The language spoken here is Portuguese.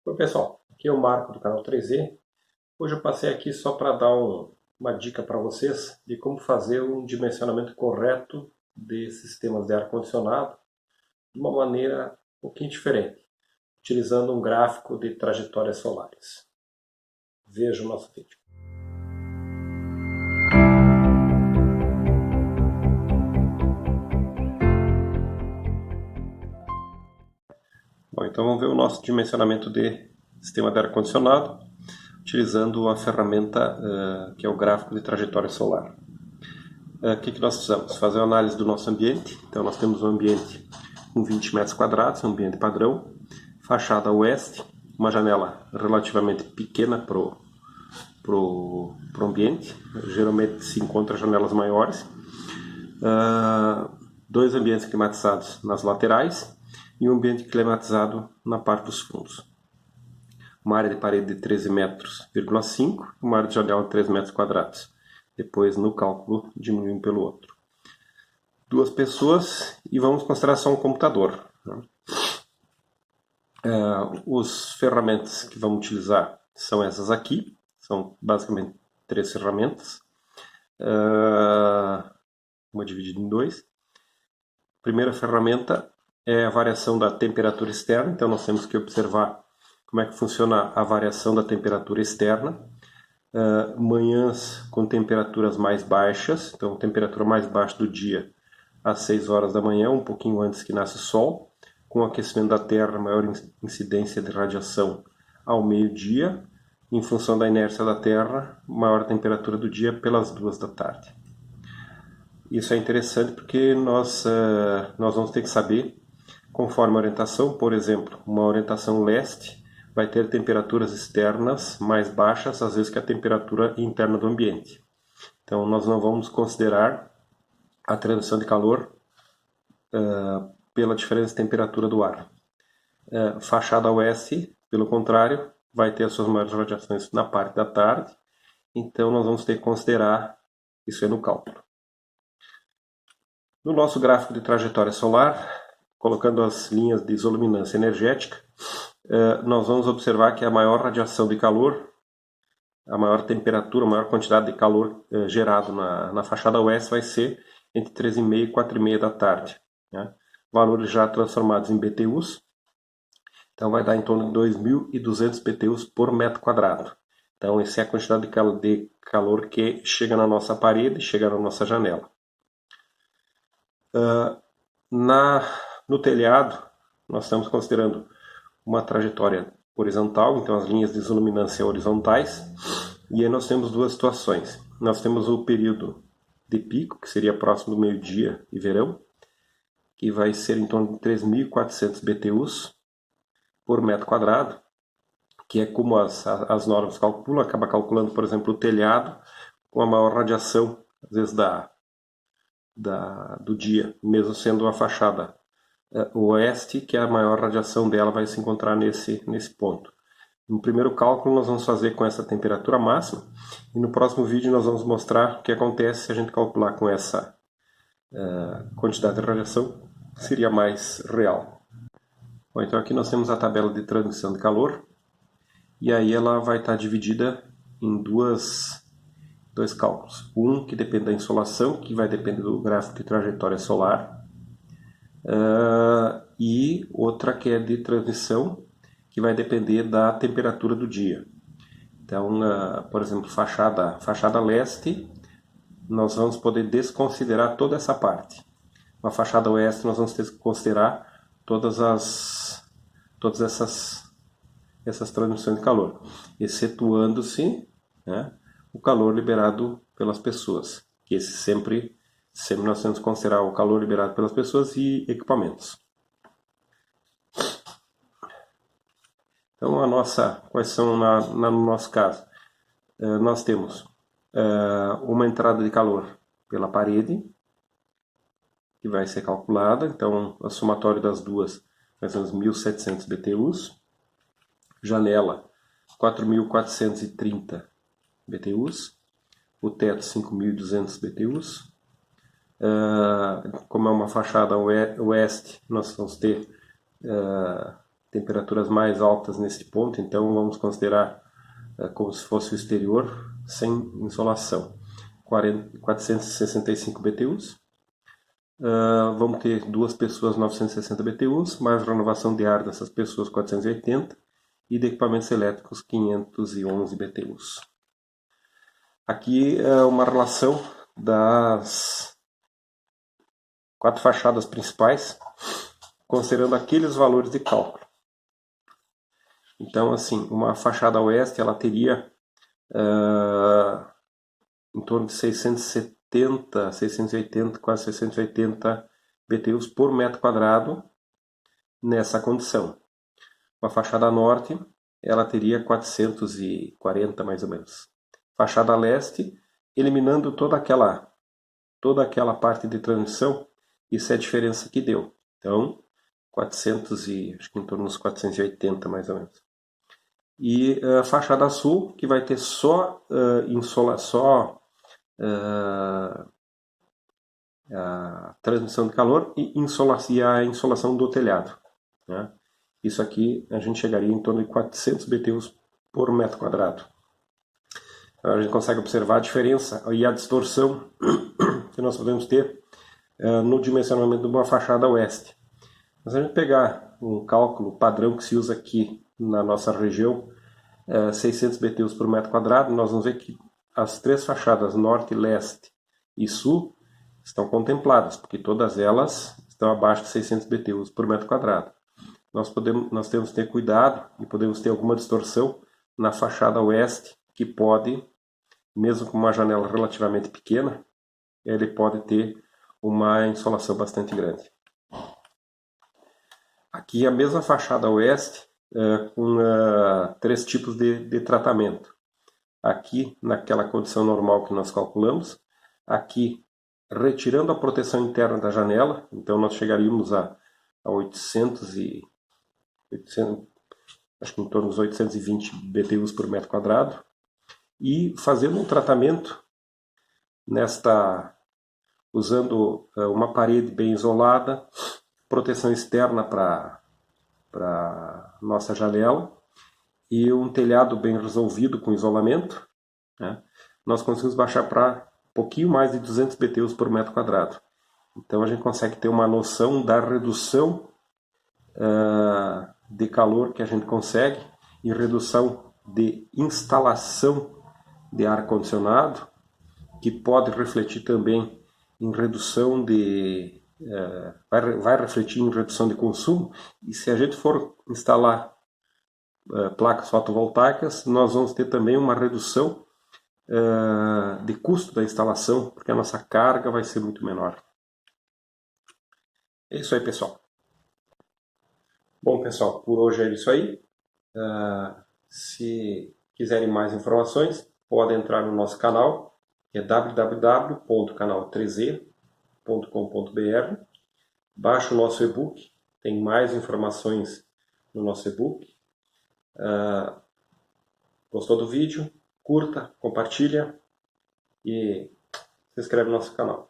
Oi pessoal, aqui é o Marco do canal 3E. Hoje eu passei aqui só para dar uma dica para vocês de como fazer um dimensionamento correto de sistemas de ar-condicionado de uma maneira um pouquinho diferente, utilizando um gráfico de trajetórias solares. Veja o nosso vídeo. Bom, então vamos ver o nosso dimensionamento de sistema de ar-condicionado, utilizando a ferramenta que é o gráfico de trajetória solar. O que nós precisamos? Fazer uma análise do nosso ambiente. Então nós temos um ambiente com 20 metros quadrados, um ambiente padrão, fachada oeste, uma janela relativamente pequena para o ambiente, geralmente se encontra janelas maiores, dois ambientes climatizados nas laterais e um ambiente climatizado na parte dos fundos. Uma área de parede de 13,5 metros, uma área de janela de 3 metros quadrados. Depois, no cálculo, diminuir um pelo outro. Duas pessoas e vamos considerar só um computador. As ferramentas que vamos utilizar são essas aqui. São basicamente 3 ferramentas. Uma dividida em 2. A primeira ferramenta é a variação da temperatura externa. Então nós temos que observar como é que funciona a variação da temperatura externa. Manhãs com temperaturas mais baixas, então temperatura mais baixa do dia às 6 horas da manhã, um pouquinho antes que nasce o sol, com o aquecimento da Terra, maior incidência de radiação ao meio-dia, em função da inércia da Terra, maior temperatura do dia pelas 2 da tarde. Isso é interessante porque nós vamos ter que saber, conforme a orientação, por exemplo, uma orientação leste, vai ter temperaturas externas mais baixas, às vezes, que a temperatura interna do ambiente. Então, nós não vamos considerar a transição de calor pela diferença de temperatura do ar. Fachada oeste, pelo contrário, vai ter as suas maiores radiações na parte da tarde, então nós vamos ter que considerar isso aí no cálculo. No nosso gráfico de trajetória solar, colocando as linhas de isoluminância energética, nós vamos observar que a maior radiação de calor, a maior temperatura, a maior quantidade de calor gerado na fachada oeste vai ser entre 13h30 e 4h30 da tarde. Né? Valores já transformados em BTUs, então vai dar em torno de 2.200 BTUs por metro quadrado. Então essa é a quantidade de calor que chega na nossa parede, chega na nossa janela. No telhado, nós estamos considerando uma trajetória horizontal, então as linhas de isoluminância horizontais, e aí nós temos duas situações. Nós temos o período de pico, que seria próximo do meio-dia e verão, que vai ser em torno de 3.400 BTUs por metro quadrado, que é como as normas calculam, acaba calculando, por exemplo, o telhado com a maior radiação, às vezes do dia, mesmo sendo uma fachada oeste, que a maior radiação dela vai se encontrar nesse ponto. No primeiro cálculo nós vamos fazer com essa temperatura máxima, e no próximo vídeo nós vamos mostrar o que acontece se a gente calcular com essa quantidade de radiação, que seria mais real. Bom, então aqui nós temos a tabela de transmissão de calor, e aí ela vai estar dividida em dois cálculos. Um que depende da insolação, que vai depender do gráfico de trajetória solar, e outra que é de transmissão, que vai depender da temperatura do dia. Então, por exemplo, fachada leste, nós vamos poder desconsiderar toda essa parte. Na fachada oeste, nós vamos ter que considerar todas essas transmissões de calor, excetuando-se, né, o calor liberado pelas pessoas, que esse sempre nós temos que considerar o calor liberado pelas pessoas e equipamentos. Então, quais são no nosso caso? Nós temos uma entrada de calor pela parede, que vai ser calculada, então o somatório das duas vai ser uns 1.700 BTUs, janela 4.430 BTUs, o teto 5.200 BTUs. Como é uma fachada oeste, nós vamos ter temperaturas mais altas nesse ponto, então vamos considerar como se fosse o exterior sem insolação. 465 BTUs. Vamos ter 2 pessoas 960 BTUs, mais renovação de ar dessas pessoas 480 e de equipamentos elétricos 511 BTUs. Aqui é uma relação das 4 fachadas principais, considerando aqueles valores de cálculo. Então, assim, uma fachada oeste ela teria em torno de 670, 680, quase 680 BTUs por metro quadrado nessa condição. Uma fachada norte ela teria 440 mais ou menos. Fachada leste, eliminando toda aquela parte de transmissão, isso é a diferença que deu. Então, 400 e acho que em torno dos 480 mais ou menos. E a fachada sul, que vai ter só a transmissão de calor e a insolação do telhado, né? Isso aqui a gente chegaria em torno de 400 BTUs por metro quadrado. A gente consegue observar a diferença e a distorção que nós podemos ter no dimensionamento de uma fachada oeste. Mas se a gente pegar um cálculo padrão que se usa aqui na nossa região, 600 BTUs por metro quadrado, nós vamos ver que as 3 fachadas norte, leste e sul estão contempladas, porque todas elas estão abaixo de 600 BTUs por metro quadrado. Nós temos que ter cuidado e podemos ter alguma distorção na fachada oeste, que pode, mesmo com uma janela relativamente pequena, ele pode ter uma insolação bastante grande. Aqui a mesma fachada oeste com 3 tipos de tratamento. Aqui naquela condição normal que nós calculamos, aqui retirando a proteção interna da janela, então nós chegaríamos a 800, acho que em torno dos 820 BTUs por metro quadrado, e fazendo um tratamento usando uma parede bem isolada, proteção externa para nossa janela e um telhado bem resolvido com isolamento, né? Nós conseguimos baixar para um pouquinho mais de 200 BTUs por metro quadrado. Então a gente consegue ter uma noção da redução de calor que a gente consegue e redução de instalação de ar-condicionado, que pode refletir também em redução vai refletir em redução de consumo. E se a gente for instalar placas fotovoltaicas, nós vamos ter também uma redução de custo da instalação, porque a nossa carga vai ser muito menor. É isso aí, pessoal. Bom, pessoal, por hoje é isso aí. Se quiserem mais informações, podem entrar no nosso canal, que é www.canal3e.com.br. Baixe o nosso e-book, tem mais informações no nosso e-book. Gostou do vídeo? Curta, compartilha e se inscreve no nosso canal.